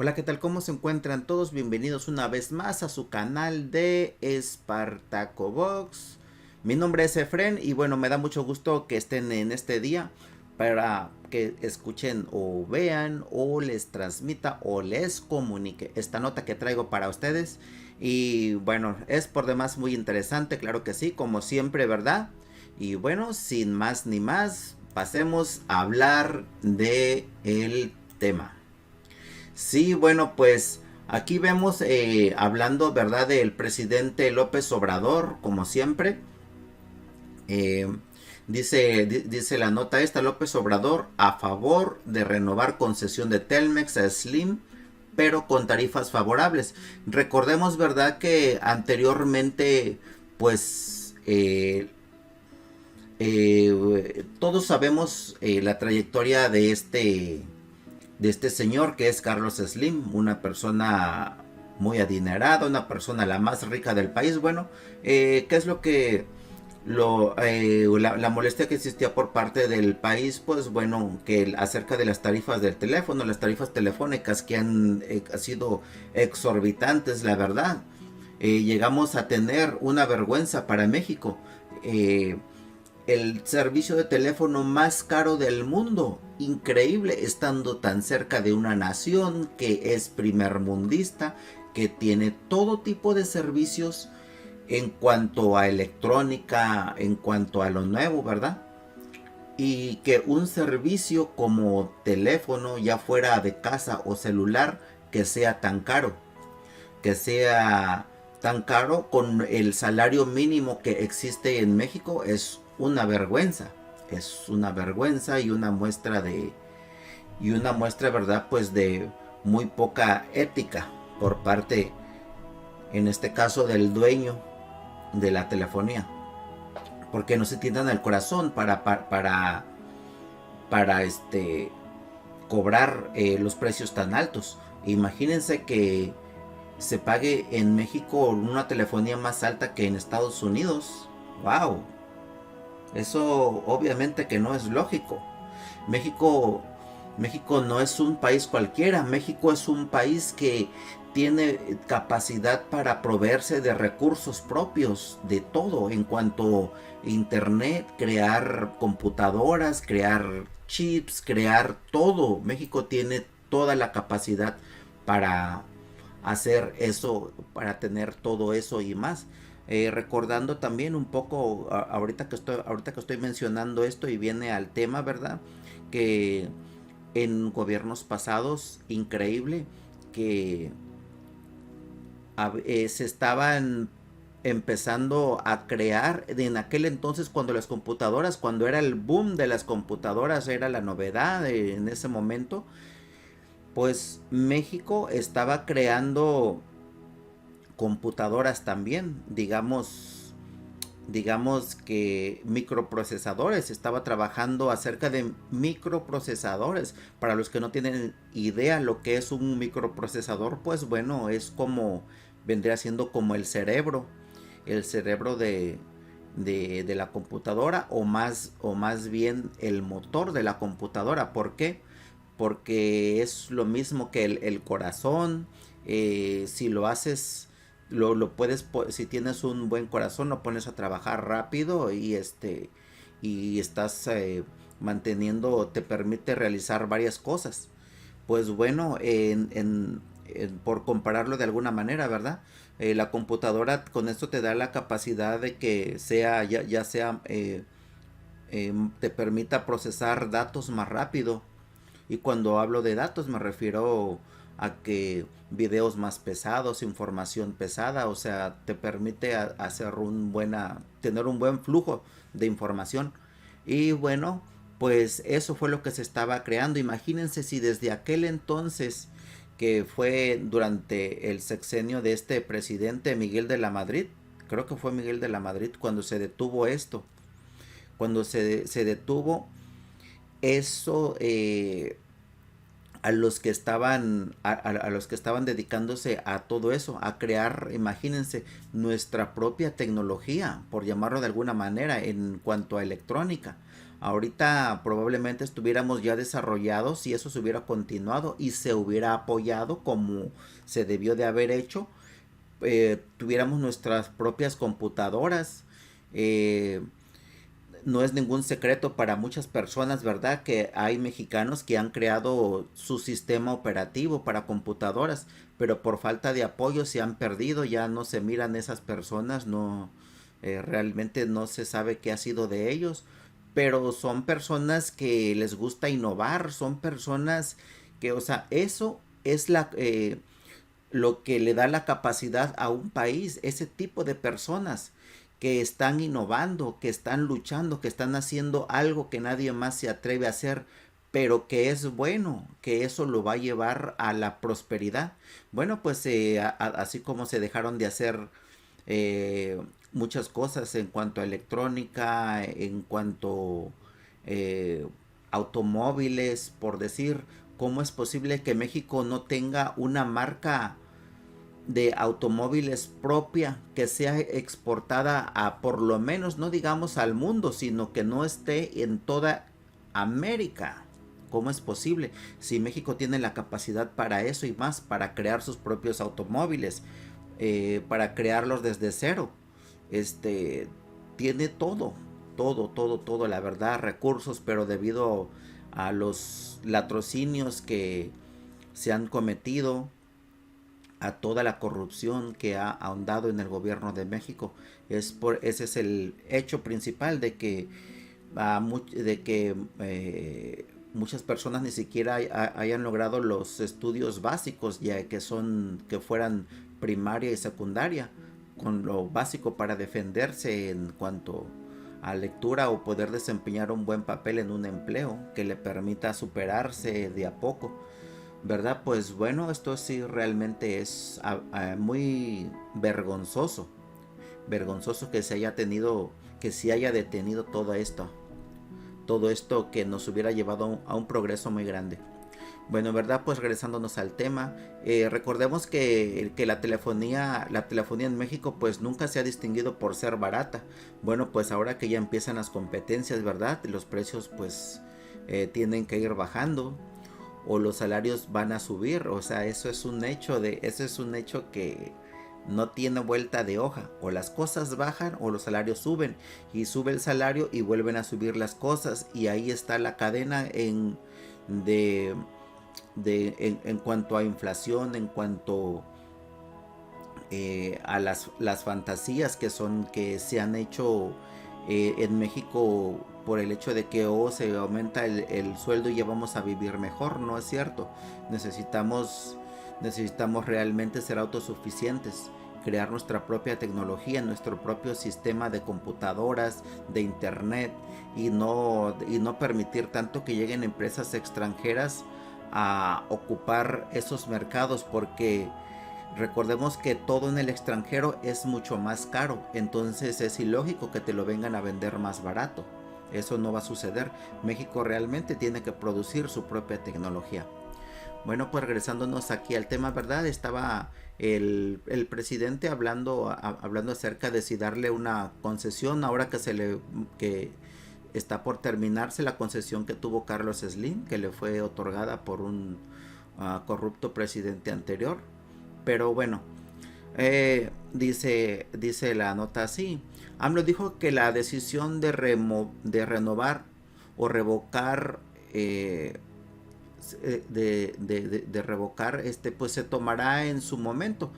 Hola, ¿qué tal? ¿Cómo se encuentran todos? Bienvenidos una vez más a su canal de Espartaco Box. Mi nombre es Efren y bueno, me da mucho gusto que estén en este día para que escuchen o vean o les transmita o les comunique esta nota que traigo para ustedes. Y bueno, es por demás muy interesante, claro que sí, como siempre, ¿verdad? Y bueno, sin más ni más, pasemos a hablar de el tema. Sí, bueno, pues aquí vemos hablando, ¿verdad?, del presidente López Obrador, como siempre. Eh, dice la nota esta, López Obrador a favor de renovar concesión de Telmex a Slim, pero con tarifas favorables. Recordemos, ¿verdad?, que anteriormente, pues, todos sabemos la trayectoria de este señor que es Carlos Slim, una persona muy adinerada, una persona la más rica del país. Bueno, ¿qué es lo que la molestia que existía por parte del país? Pues bueno, que acerca de las tarifas del teléfono, las tarifas telefónicas que han sido exorbitantes, la verdad. Llegamos a tener una vergüenza para México. Eh, el servicio de teléfono más caro del mundo. Increíble, estando tan cerca de una nación que es primermundista, que tiene todo tipo de servicios en cuanto a electrónica, en cuanto a lo nuevo, ¿verdad? Y que un servicio como teléfono, ya fuera de casa o celular, que sea tan caro, que sea tan caro con el salario mínimo que existe en México, es una vergüenza. Es una vergüenza y una muestra, ¿verdad?, pues de muy poca ética por parte, en este caso, del dueño de la telefonía. Porque no se tientan el corazón para cobrar los precios tan altos. Imagínense que se pague en México una telefonía más alta que en Estados Unidos. ¡Wow! Eso obviamente que no es lógico. México, México no es un país cualquiera. México es un país que tiene capacidad para proveerse de recursos propios, de todo, en cuanto a internet, crear computadoras, crear chips, crear todo. México tiene toda la capacidad para hacer eso, para tener todo eso y más. Recordando también un poco, ahorita que estoy mencionando esto y viene al tema, ¿verdad? Que en gobiernos pasados, increíble, que se estaban empezando a crear en aquel entonces, cuando las computadoras, cuando era el boom de las computadoras, era la novedad en ese momento. Pues México estaba creando computadoras también, digamos que microprocesadores. Estaba trabajando acerca de microprocesadores. Para los que no tienen idea lo que es un microprocesador, pues bueno, es como, vendría siendo como el cerebro de la computadora, o más bien el motor de la computadora. ¿Por qué? Porque es lo mismo que el corazón. Si lo haces, lo puedes, si tienes un buen corazón, lo pones a trabajar rápido y estás manteniendo, te permite realizar varias cosas. Pues bueno, por compararlo de alguna manera, ¿verdad? La computadora con esto te da la capacidad de que sea, ya sea, te permita procesar datos más rápido. Y cuando hablo de datos me refiero a que videos más pesados, información pesada, o sea, te permite hacer tener un buen flujo de información. Y bueno, pues eso fue lo que se estaba creando. Imagínense si desde aquel entonces, que fue durante el sexenio de este presidente Miguel de la Madrid, creo que fue Miguel de la Madrid, cuando se detuvo esto, cuando se detuvo eso, a los que estaban a los que estaban dedicándose a todo eso, a crear, imagínense, nuestra propia tecnología, por llamarlo de alguna manera, en cuanto a electrónica. Ahorita probablemente estuviéramos ya desarrollados si eso se hubiera continuado y se hubiera apoyado como se debió de haber hecho. Tuviéramos nuestras propias computadoras. eh, no es ningún secreto para muchas personas, ¿verdad? Que hay mexicanos que han creado su sistema operativo para computadoras, pero por falta de apoyo se han perdido, ya no se miran esas personas, no, realmente no se sabe qué ha sido de ellos, pero son personas que les gusta innovar, son personas que, o sea, eso es lo que le da la capacidad a un país, ese tipo de personas que están innovando, que están luchando, que están haciendo algo que nadie más se atreve a hacer, pero que es bueno, que eso lo va a llevar a la prosperidad. Bueno, pues así como se dejaron de hacer muchas cosas en cuanto a electrónica, en cuanto eh, automóviles, por decir, ¿cómo es posible que México no tenga una marca de automóviles propia que sea exportada a por lo menos no digamos al mundo, sino que no esté en toda América? ¿Cómo es posible? Si México tiene la capacidad para eso y más, para crear sus propios automóviles, para crearlos desde cero, este, tiene todo, todo, la verdad, recursos, pero debido a los latrocinios que se han cometido, a toda la corrupción que ha ahondado en el gobierno de México. Ese es el hecho principal de que, muchas personas ni siquiera hayan logrado los estudios básicos, ya que fueran primaria y secundaria, con lo básico para defenderse en cuanto a lectura o poder desempeñar un buen papel en un empleo que le permita superarse de a poco. ¿Verdad? Pues bueno, esto sí realmente es muy vergonzoso. Vergonzoso que se haya tenido, que se haya detenido todo esto. Todo esto que nos hubiera llevado a un progreso muy grande. Bueno, ¿verdad? Pues regresándonos al tema, recordemos que la telefonía en México pues nunca se ha distinguido por ser barata. Bueno, pues ahora que ya empiezan las competencias, ¿verdad? Los precios pues tienen que ir bajando o los salarios van a subir. O sea, eso es un hecho que no tiene vuelta de hoja. O las cosas bajan o los salarios suben, y sube el salario y vuelven a subir las cosas, y ahí está la cadena de, en cuanto a inflación, en cuanto a las fantasías que se han hecho en México por el hecho de que se aumenta el sueldo y ya vamos a vivir mejor. No es cierto. Necesitamos realmente ser autosuficientes, crear nuestra propia tecnología, nuestro propio sistema de computadoras, de internet, y no permitir tanto que lleguen empresas extranjeras a ocupar esos mercados, porque recordemos que todo en el extranjero es mucho más caro, entonces es ilógico que te lo vengan a vender más barato. Eso no va a suceder. México realmente tiene que producir su propia tecnología. Bueno, pues regresándonos aquí al tema, ¿verdad? Estaba el presidente hablando acerca de si darle una concesión ahora que está por terminarse la concesión que tuvo Carlos Slim, que le fue otorgada por un corrupto presidente anterior. Pero bueno, dice la nota así. AMLO dijo que la decisión de renovar o revocar, de revocar, pues se tomará en su momento,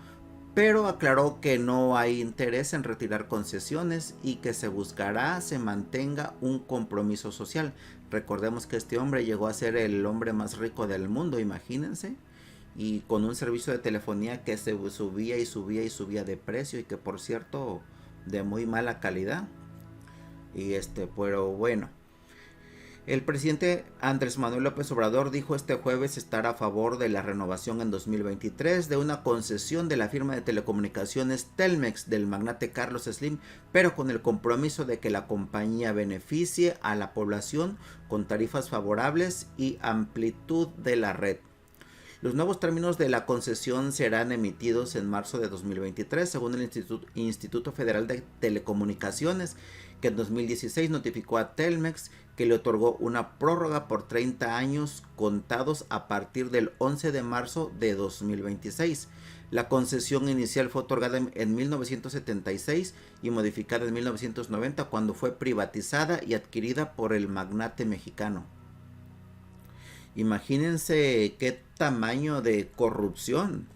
pero aclaró que no hay interés en retirar concesiones y que se mantenga un compromiso social. Recordemos que este hombre llegó a ser el hombre más rico del mundo, imagínense, y con un servicio de telefonía que se subía y subía y subía de precio, y que por cierto de muy mala calidad. Pero bueno, el presidente Andrés Manuel López Obrador dijo este jueves estar a favor de la renovación en 2023 de una concesión de la firma de telecomunicaciones Telmex del magnate Carlos Slim, pero con el compromiso de que la compañía beneficie a la población con tarifas favorables y amplitud de la red. Los nuevos términos de la concesión serán emitidos en marzo de 2023, según el Instituto Federal de Telecomunicaciones, que en 2016 notificó a Telmex que le otorgó una prórroga por 30 años contados a partir del 11 de marzo de 2026. La concesión inicial fue otorgada en 1976 y modificada en 1990 cuando fue privatizada y adquirida por el magnate mexicano. Imagínense qué tamaño de corrupción.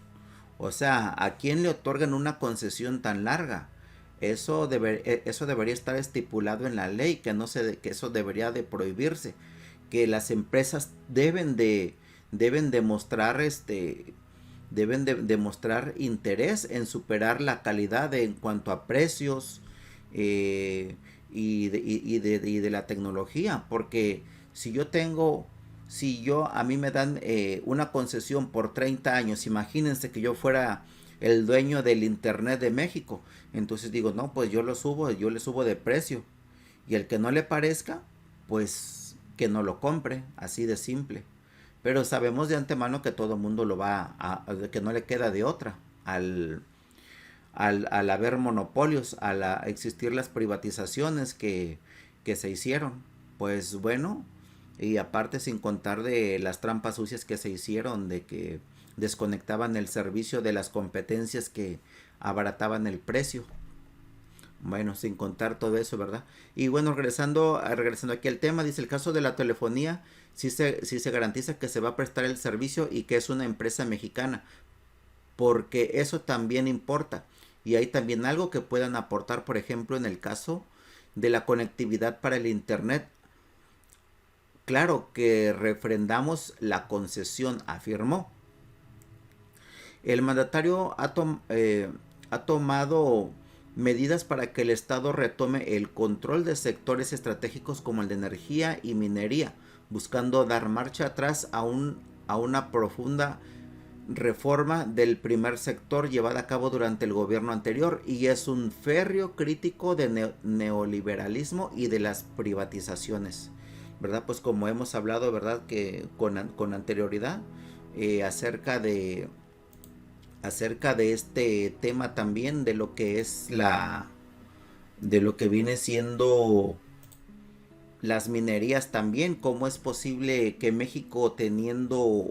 O sea, ¿a quién le otorgan una concesión tan larga? Eso debería estar estipulado en la ley, que eso debería de prohibirse. Que las empresas deben de mostrar demostrar interés en superar la calidad en cuanto a precios y de la tecnología, porque si a mí me dan una concesión por 30 años, imagínense que yo fuera el dueño del internet de México, entonces digo, no, pues yo le subo de precio, y el que no le parezca, pues que no lo compre, así de simple. Pero sabemos de antemano que todo el mundo que no le queda de otra al haber monopolios, al existir las privatizaciones que se hicieron. Pues bueno, y aparte sin contar de las trampas sucias que se hicieron, de que desconectaban el servicio de las competencias que abarataban el precio. Bueno, sin contar todo eso, ¿verdad? Y bueno, regresando aquí al tema, dice el caso de la telefonía, sí se garantiza que se va a prestar el servicio y que es una empresa mexicana, porque eso también importa. Y hay también algo que puedan aportar, por ejemplo, en el caso de la conectividad para el internet. Claro que refrendamos la concesión, afirmó. El mandatario ha tomado medidas para que el Estado retome el control de sectores estratégicos como el de energía y minería, buscando dar marcha atrás a una profunda reforma del primer sector llevada a cabo durante el gobierno anterior, y es un férreo crítico de neoliberalismo y de las privatizaciones, ¿verdad? Pues como hemos hablado, ¿verdad? Que con anterioridad acerca de este tema también, de lo que es de lo que viene siendo las minerías también. ¿Cómo es posible que México, teniendo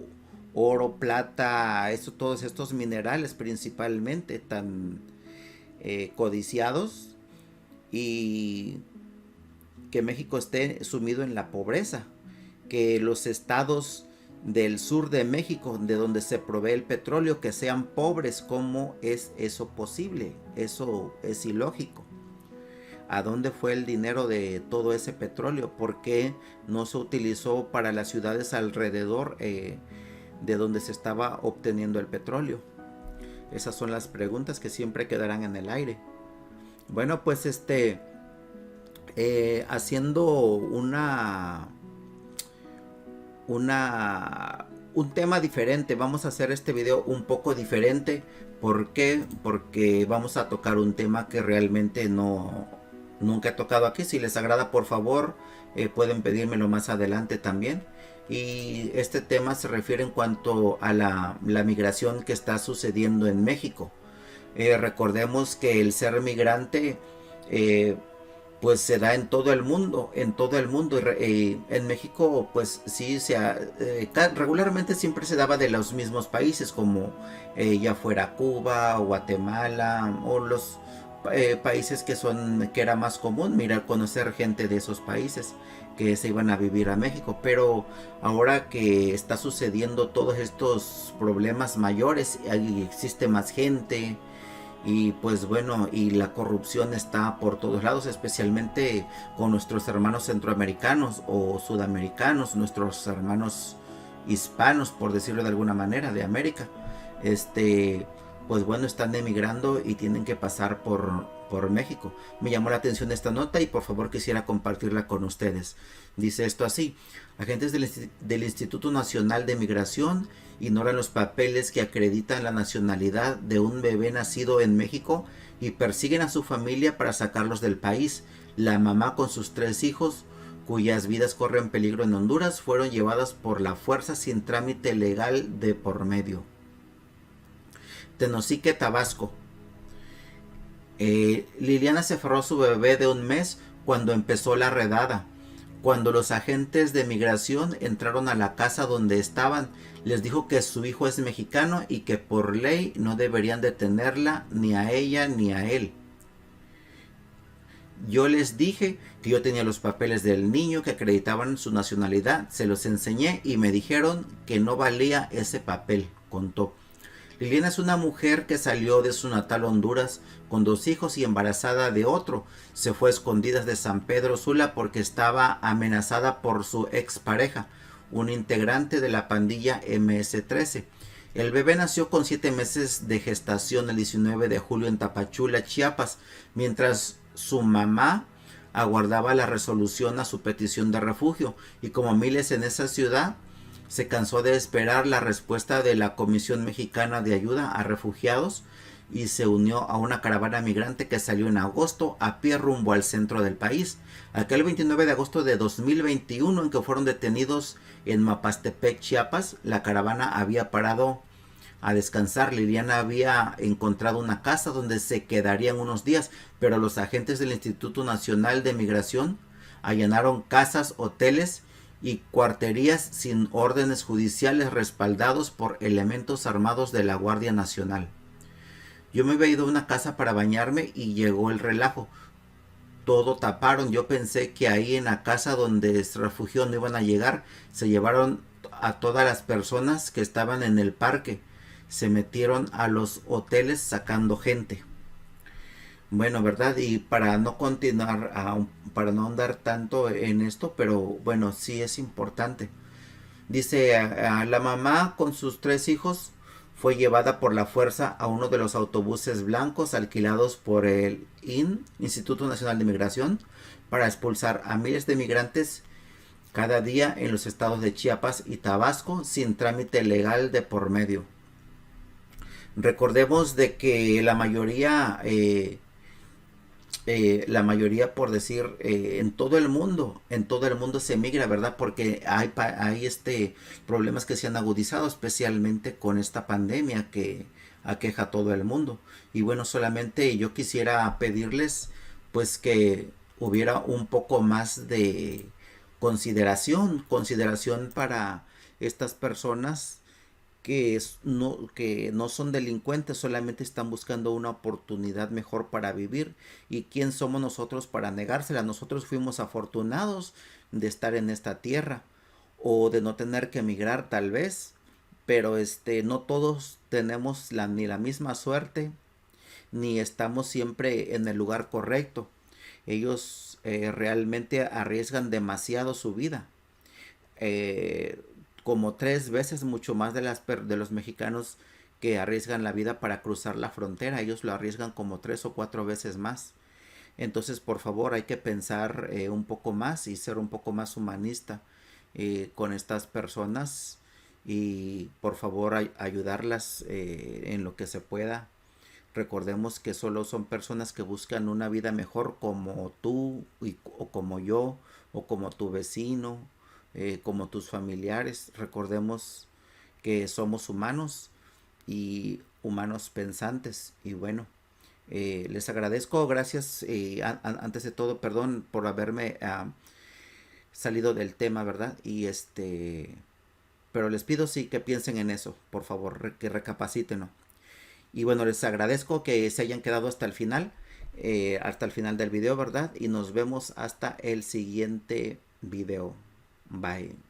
oro, plata, todos estos minerales principalmente tan codiciados, y que México esté sumido en la pobreza? Que los estados del sur de México, de donde se provee el petróleo, que sean pobres. ¿Cómo es eso posible? Eso es ilógico. ¿A dónde fue el dinero de todo ese petróleo? ¿Por qué no se utilizó para las ciudades alrededor de donde se estaba obteniendo el petróleo? Esas son las preguntas que siempre quedarán en el aire. Bueno, pues haciendo un tema diferente, vamos a hacer este video un poco diferente. ¿Por qué? Porque vamos a tocar un tema que realmente nunca he tocado aquí. Si les agrada, por favor, pueden pedírmelo más adelante también. Y este tema se refiere en cuanto a la migración que está sucediendo en México. Recordemos que el ser migrante pues se da en todo el mundo, en México pues sí, regularmente siempre se daba de los mismos países, como ya fuera Cuba o Guatemala, o los países que era más común conocer gente de esos países que se iban a vivir a México. Pero ahora que está sucediendo todos estos problemas mayores, existe más gente. Y pues bueno, y la corrupción está por todos lados, especialmente con nuestros hermanos centroamericanos o sudamericanos, nuestros hermanos hispanos, por decirlo de alguna manera, de América. Pues bueno, están emigrando y tienen que pasar por México. Me llamó la atención esta nota y por favor quisiera compartirla con ustedes. Dice esto así: agentes del Instituto Nacional de Migración ignoran los papeles que acreditan la nacionalidad de un bebé nacido en México y persiguen a su familia para sacarlos del país. La mamá con sus 3 hijos cuyas vidas corren peligro en Honduras, fueron llevadas por la fuerza sin trámite legal de por medio. Tenosique, Tabasco. Liliana se aferró a su bebé de un mes cuando empezó la redada. Cuando los agentes de migración entraron a la casa donde estaban, les dijo que su hijo es mexicano y que por ley no deberían detenerla ni a ella ni a él. Yo les dije que yo tenía los papeles del niño que acreditaban su nacionalidad, se los enseñé y me dijeron que no valía ese papel, contó. Liliana es una mujer que salió de su natal Honduras con 2 hijos y embarazada de otro. Se fue a escondidas de San Pedro Sula porque estaba amenazada por su expareja, un integrante de la pandilla MS-13. El bebé nació con 7 meses de gestación el 19 de julio en Tapachula, Chiapas, mientras su mamá aguardaba la resolución a su petición de refugio, y como miles en esa ciudad, se cansó de esperar la respuesta de la Comisión Mexicana de Ayuda a Refugiados y se unió a una caravana migrante que salió en agosto a pie rumbo al centro del país. Aquel 29 de agosto de 2021, en que fueron detenidos en Mapastepec, Chiapas, la caravana había parado a descansar. Liliana había encontrado una casa donde se quedarían unos días, pero los agentes del Instituto Nacional de Migración allanaron casas, hoteles y cuarterías sin órdenes judiciales, respaldados por elementos armados de la Guardia Nacional. Yo me había ido a una casa para bañarme y llegó el relajo. Todo taparon. Yo pensé que ahí en la casa donde se refugió no iban a llegar. Se llevaron a todas las personas que estaban en el parque. Se metieron a los hoteles sacando gente. Bueno, ¿verdad? Y para no continuar, para no andar tanto en esto, pero bueno, sí es importante. Dice, la mamá con sus 3 hijos fue llevada por la fuerza a uno de los autobuses blancos alquilados por el Instituto Nacional de Migración para expulsar a miles de migrantes cada día en los estados de Chiapas y Tabasco sin trámite legal de por medio. Recordemos de que la mayoría, por decir, en todo el mundo se migra, ¿verdad? Porque hay problemas que se han agudizado, especialmente con esta pandemia que aqueja a todo el mundo. Y bueno, solamente yo quisiera pedirles pues que hubiera un poco más de consideración para estas personas que no son delincuentes, solamente están buscando una oportunidad mejor para vivir. ¿Y quién somos nosotros para negársela? Nosotros fuimos afortunados de estar en esta tierra o de no tener que emigrar tal vez, pero no todos tenemos ni la misma suerte, ni estamos siempre en el lugar correcto. Ellos realmente arriesgan demasiado su vida. Como 3 veces mucho más de los mexicanos que arriesgan la vida para cruzar la frontera. Ellos lo arriesgan como 3 o 4 veces más. Entonces, por favor, hay que pensar un poco más y ser un poco más humanista con estas personas, y por favor ayudarlas en lo que se pueda. Recordemos que solo son personas que buscan una vida mejor, como tú o como yo o como tu vecino, como tus familiares. Recordemos que somos humanos y humanos pensantes. Y bueno, les agradezco, gracias. Antes de todo, perdón por haberme salido del tema, ¿verdad? Y pero les pido sí que piensen en eso, por favor, que recapaciten, ¿no? Y bueno, les agradezco que se hayan quedado hasta el final del video, ¿verdad? Y nos vemos hasta el siguiente video. Bye.